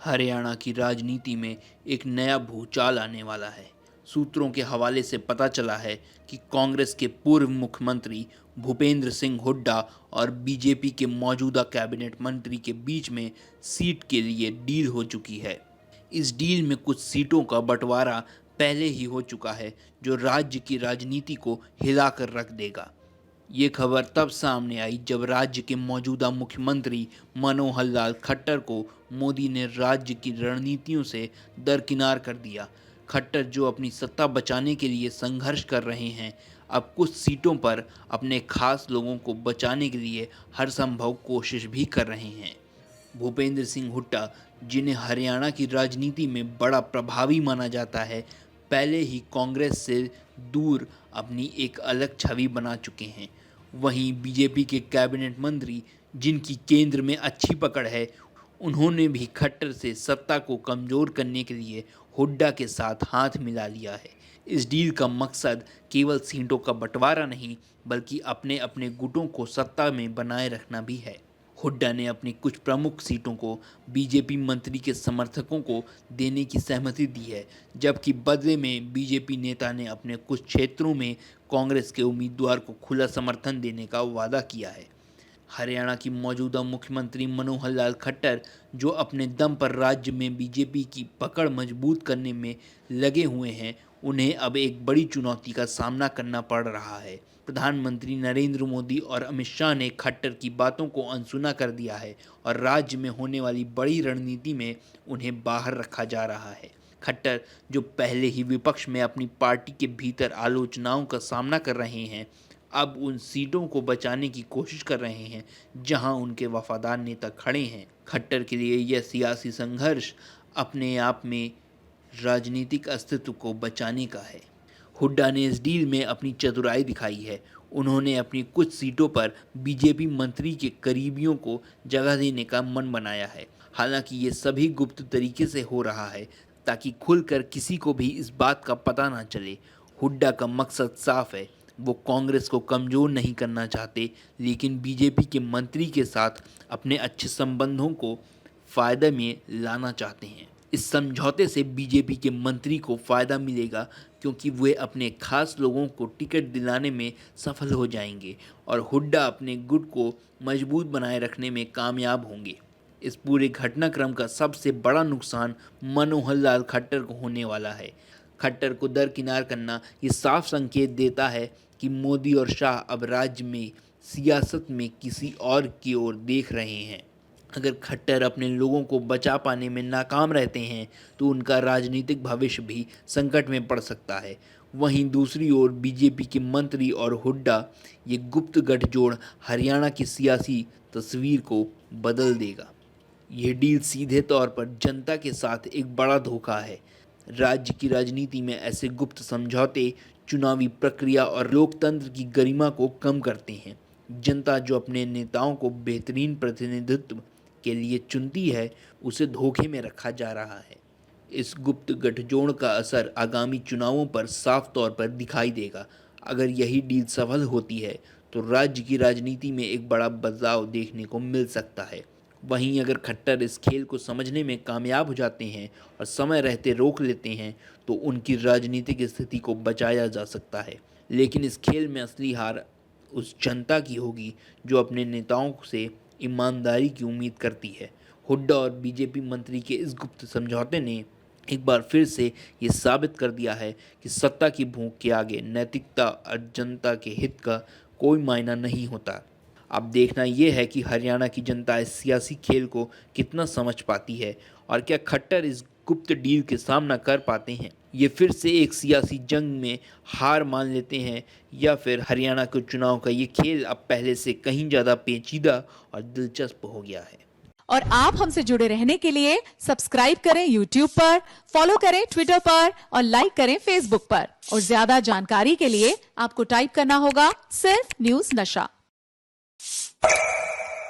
हरियाणा की राजनीति में एक नया भूचाल आने वाला है। सूत्रों के हवाले से पता चला है कि कांग्रेस के पूर्व मुख्यमंत्री भूपेंद्र सिंह हुड्डा और बीजेपी के मौजूदा कैबिनेट मंत्री के बीच में सीट के लिए डील हो चुकी है। इस डील में कुछ सीटों का बंटवारा पहले ही हो चुका है, जो राज्य की राजनीति को हिलाकर रख देगा। ये खबर तब सामने आई जब राज्य के मौजूदा मुख्यमंत्री मनोहर लाल खट्टर को मोदी ने राज्य की रणनीतियों से दरकिनार कर दिया। खट्टर, जो अपनी सत्ता बचाने के लिए संघर्ष कर रहे हैं, अब कुछ सीटों पर अपने खास लोगों को बचाने के लिए हर संभव कोशिश भी कर रहे हैं। भूपेंद्र सिंह हुड्डा, जिन्हें हरियाणा की राजनीति में बड़ा प्रभावी माना जाता है, पहले ही कांग्रेस से दूर अपनी एक अलग छवि बना चुके हैं। वहीं बीजेपी के कैबिनेट मंत्री, जिनकी केंद्र में अच्छी पकड़ है, उन्होंने भी खट्टर से सत्ता को कमज़ोर करने के लिए हुड्डा के साथ हाथ मिला लिया है। इस डील का मकसद केवल सीटों का बंटवारा नहीं, बल्कि अपने अपने गुटों को सत्ता में बनाए रखना भी है। हुड्डा ने अपनी कुछ प्रमुख सीटों को बीजेपी मंत्री के समर्थकों को देने की सहमति दी है, जबकि बदले में बीजेपी नेता ने अपने कुछ क्षेत्रों में कांग्रेस के उम्मीदवार को खुला समर्थन देने का वादा किया है। हरियाणा की मौजूदा मुख्यमंत्री मनोहर लाल खट्टर, जो अपने दम पर राज्य में बीजेपी की पकड़ मजबूत करने में लगे हुए हैं, उन्हें अब एक बड़ी चुनौती का सामना करना पड़ रहा है। प्रधानमंत्री नरेंद्र मोदी और अमित शाह ने खट्टर की बातों को अनसुना कर दिया है और राज्य में होने वाली बड़ी रणनीति में उन्हें बाहर रखा जा रहा है। खट्टर, जो पहले ही विपक्ष में अपनी पार्टी के भीतर आलोचनाओं का सामना कर रहे हैं, अब उन सीटों को बचाने की कोशिश कर रहे हैं जहां उनके वफादार नेता खड़े हैं। खट्टर के लिए यह सियासी संघर्ष अपने आप में राजनीतिक अस्तित्व को बचाने का है। हुड्डा ने इस डील में अपनी चतुराई दिखाई है। उन्होंने अपनी कुछ सीटों पर बीजेपी मंत्री के करीबियों को जगह देने का मन बनाया है। हालांकि ये सभी गुप्त तरीके से हो रहा है, ताकि खुलकर किसी को भी इस बात का पता ना चले। हुड्डा का मकसद साफ है, वो कांग्रेस को कमज़ोर नहीं करना चाहते, लेकिन बीजेपी के मंत्री के साथ अपने अच्छे संबंधों को फ़ायदे में लाना चाहते हैं। इस समझौते से बीजेपी के मंत्री को फ़ायदा मिलेगा, क्योंकि वे अपने खास लोगों को टिकट दिलाने में सफल हो जाएंगे और हुड्डा अपने गुट को मजबूत बनाए रखने में कामयाब होंगे। इस पूरे घटनाक्रम का सबसे बड़ा नुकसान मनोहर लाल खट्टर को होने वाला है। खट्टर को दरकिनार करना ये साफ संकेत देता है कि मोदी और शाह अब राज्य में सियासत में किसी और की ओर देख रहे हैं। अगर खट्टर अपने लोगों को बचा पाने में नाकाम रहते हैं, तो उनका राजनीतिक भविष्य भी संकट में पड़ सकता है। वहीं दूसरी ओर बीजेपी के मंत्री और हुड्डा, ये गुप्त गठजोड़ हरियाणा की सियासी तस्वीर को बदल देगा। यह डील सीधे तौर पर जनता के साथ एक बड़ा धोखा है। राज्य की राजनीति में ऐसे गुप्त समझौते चुनावी प्रक्रिया और लोकतंत्र की गरिमा को कम करते हैं। जनता, जो अपने नेताओं को बेहतरीन प्रतिनिधित्व के लिए चुनती है, उसे धोखे में रखा जा रहा है। इस गुप्त गठजोड़ का असर आगामी चुनावों पर साफ तौर पर दिखाई देगा। अगर यही डील सफल होती है, तो राज्य की राजनीति में एक बड़ा बदलाव देखने को मिल सकता है। वहीं अगर खट्टर इस खेल को समझने में कामयाब हो जाते हैं और समय रहते रोक लेते हैं, तो उनकी राजनीतिक स्थिति को बचाया जा सकता है। लेकिन इस खेल में असली हार उस जनता की होगी जो अपने नेताओं से ईमानदारी की उम्मीद करती है। हुड्डा और बीजेपी मंत्री के इस गुप्त समझौते ने एक बार फिर से ये साबित कर दिया है कि सत्ता की भूख के आगे नैतिकता और जनता के हित का कोई मायना नहीं होता। अब देखना यह है कि हरियाणा की जनता इस सियासी खेल को कितना समझ पाती है और क्या खट्टर इस गुप्त डील के सामना कर पाते हैं। ये फिर से एक सियासी जंग में हार मान लेते हैं, या फिर हरियाणा के चुनाव का ये खेल अब पहले से कहीं ज़्यादा पेचीदा और दिलचस्प हो गया है। और आप हमसे जुड़े रहने के लिए सब्सक्राइब करें YouTube पर, फॉलो करें Twitter पर और लाइक करें Facebook पर। और ज्यादा जानकारी के लिए आपको टाइप करना होगा सिर्फ न्यूज़ नशा।